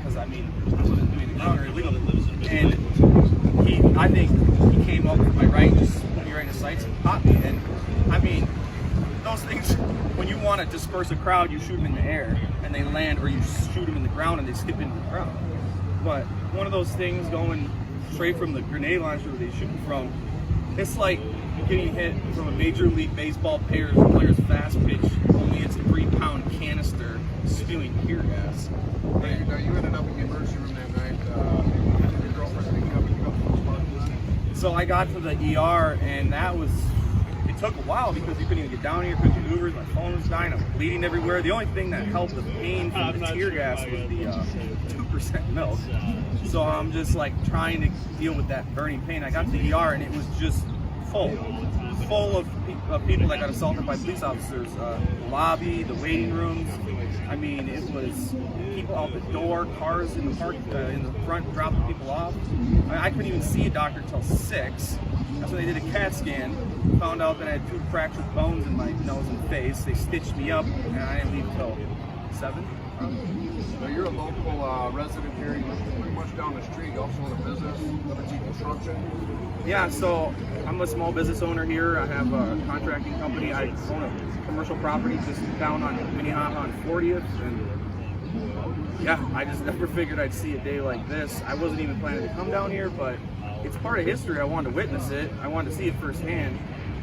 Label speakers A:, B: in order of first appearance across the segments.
A: because I mean, I wasn't doing the ground or illegal. And I think he came up with my right, just put me right in his sights and popped me. And I mean, those things, when you want to disperse a crowd, you shoot them in the air and they land, or you shoot them in the ground and they skip into the crowd. But one of those things going straight from the grenade launcher where they shoot from, it's like getting hit from a Major League Baseball player's fast pitch, only it's a 3-pound canister spewing tear gas.
B: Now you ended up in the emergency room that night. Your girlfriend picked you up and Cub Foods.
A: So I got to the ER, and it took a while because you couldn't even get down here, couldn't do Ubers, my phone was dying, I was bleeding everywhere. The only thing that helped the pain from the tear gas was the 2% milk. So I'm just like trying to deal with that burning pain. I got to the ER and it was just full of people that got assaulted by police officers. The lobby, the waiting rooms. I mean, it was people out the door, cars in the park, in the front dropping people off. I couldn't even see a doctor till 6. That's when they did a CAT scan. Found out that I had 2 fractured bones in my nose and face. They stitched me up, and I didn't leave till 7.
B: Now you're a local resident here. You live pretty much down the street. You also own a business, Liberty Construction.
A: Yeah, so I'm a small business owner here. I have a contracting company. I own a commercial property just down on Minneapolis on 40th, and yeah, I just never figured I'd see a day like this. I wasn't even planning to come down here, but it's part of history. I wanted to witness it. I wanted to see it firsthand,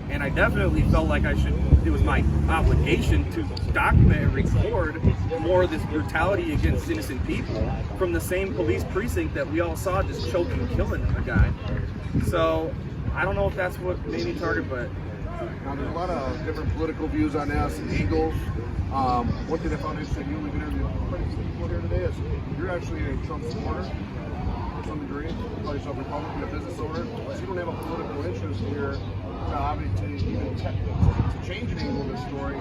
A: and I definitely felt like it was my obligation to document and record more of this brutality against innocent people from the same police precinct that we all saw just choking, killing a guy. So I don't know if that's what made me target, but
B: now there's a lot of different political views on this and angles. One thing I found interesting, you only interviewed quite a few people here today, is you're actually a Trump supporter to some degree. You call yourself a Republican, a business owner, so you don't have a political interest here to obviously even to change an angle of the story.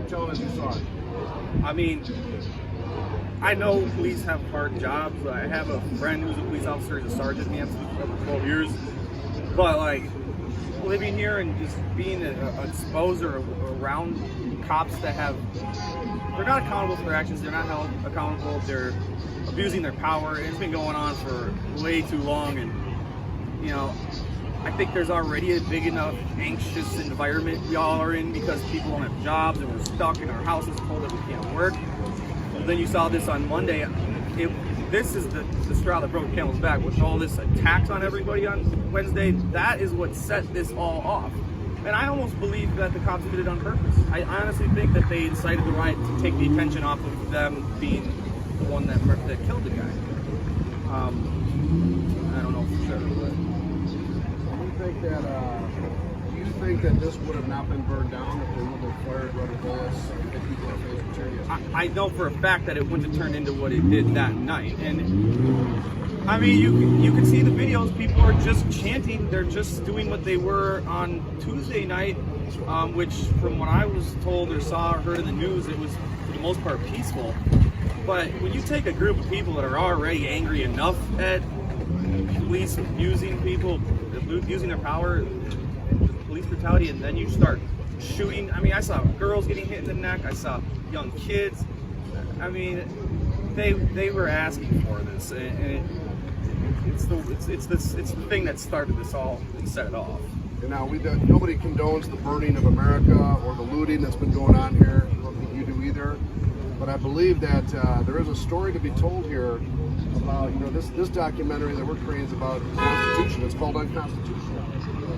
B: Tell them as you saw it.
A: I mean, I know police have hard jobs. I have a friend who's a police officer, he's a sergeant in the for 12 years. But like living here and just being exposed or around cops that they're not accountable for their actions, they're not held accountable, they're abusing their power. It's been going on for way too long, and you know, I think there's already a big enough anxious environment we all are in because people don't have jobs and we're stuck in our houses told that we can't work. And then you saw this on Monday. This is the straw that broke the camel's back with all this attacks on everybody on Wednesday. That is what set this all off. And I almost believe that the cops did it on purpose. I honestly think that they incited the riot to take the attention off of them being the one that killed the guy. I don't know for sure, but
B: do you think that this would have not been burned down if they would have fired rubber bullets and people in the face with tear gas?
A: I know for a fact that it wouldn't have turned into what it did that night. And I mean, you can see the videos. People are just chanting. They're just doing what they were on Tuesday night, which from what I was told or saw or heard in the news, it was for the most part peaceful. But when you take a group of people that are already angry enough at police abusing people, abusing their power, police brutality, and then you start shooting. I mean, I saw girls getting hit in the neck. I saw young kids. I mean, they were asking for this, and it's the thing that started this all and set it off.
B: And now nobody condones the burning of America or the looting that's been going on here. I don't think you do either. But I believe that there is a story to be told here about, this documentary that we're creating is about the Constitution. It's called Unconstitutional.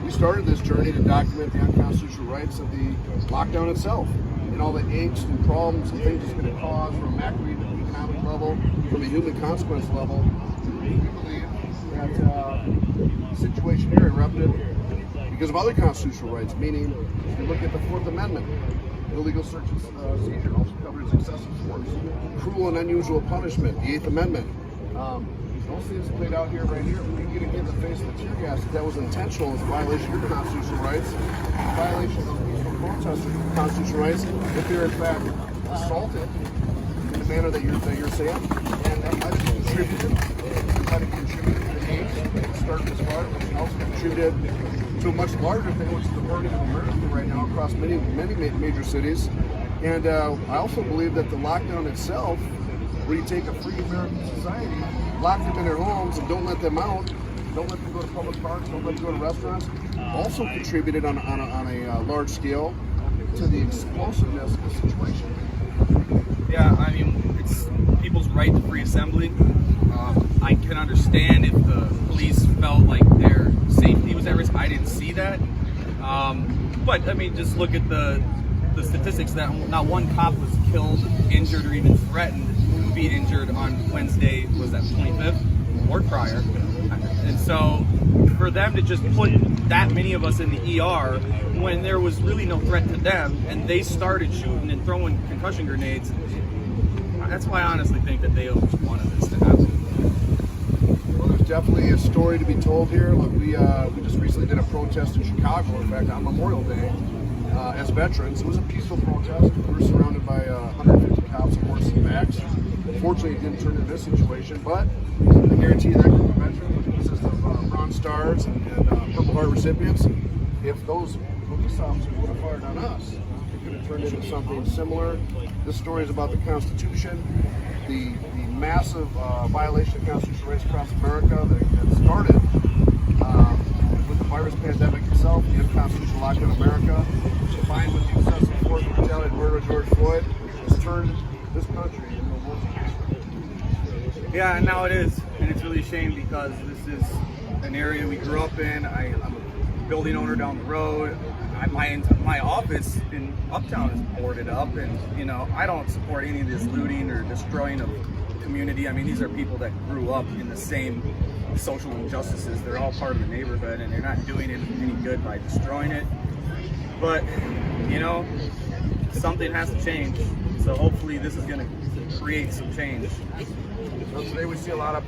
B: We started this journey to document the unconstitutional rights of the lockdown itself and all the angst and problems and things it's going to cause from a macroeconomic level, from a human consequence level. We believe that the situation here erupted because of other constitutional rights, meaning if you look at the Fourth Amendment, illegal search and seizure also covers excessive force, cruel and unusual punishment, the Eighth Amendment. Most things played out here, right here. We get hit in the face with tear gas. That was intentional. It's a violation of your constitutional rights, a violation of peaceful protesters' constitutional rights. If you're in fact assaulted in the manner that you're saying, and that might have contributed to the games that started this far, which also contributed to a much larger thing, which is the burning of America right now across many major cities. And I also believe that the lockdown itself where you take a free American society, lock them in their homes, and don't let them out, don't let them go to public parks, don't let them go to restaurants, also contributed on a large scale to the explosiveness of the situation.
A: Yeah, I mean, it's people's right to free assembly. I can understand if the police felt like their safety was at risk. I didn't see that. But, I mean, just look at the statistics that not one cop was killed, injured, or even threatened to be injured on Wednesday, was that 25th, or prior. And so, for them to just put that many of us in the ER when there was really no threat to them, and they started shooting and throwing concussion grenades, that's why I honestly think that they always wanted this to happen.
B: Well, there's definitely a story to be told here. Look, we just recently did a protest in Chicago, in fact, on Memorial Day, as veterans. It was a peaceful protest. We were surrounded by 150 cops and horses and backs. Unfortunately, it didn't turn into this situation, but I guarantee you that group of veterans consists of Bronze Stars and Purple Heart recipients. If those police officers would have fired on us, it could have turned into something similar. This story is about the Constitution, the massive violation of constitutional rights across America that started with the virus pandemic itself, the unconstitutional lockdown of America, combined with the excessive force and retaliated murder of George Floyd, has turned this country into a war.
A: Yeah, and now it is, and it's really a shame because this is an area we grew up in. I'm a building owner down the road. My office in Uptown is boarded up, and you know, I don't support any of this looting or destroying of the community. I mean, these are people that grew up in the same social injustices. They're all part of the neighborhood, and they're not doing it any good by destroying it. But you know, something has to change. So hopefully, this is going to create some change.
B: So today we see a lot of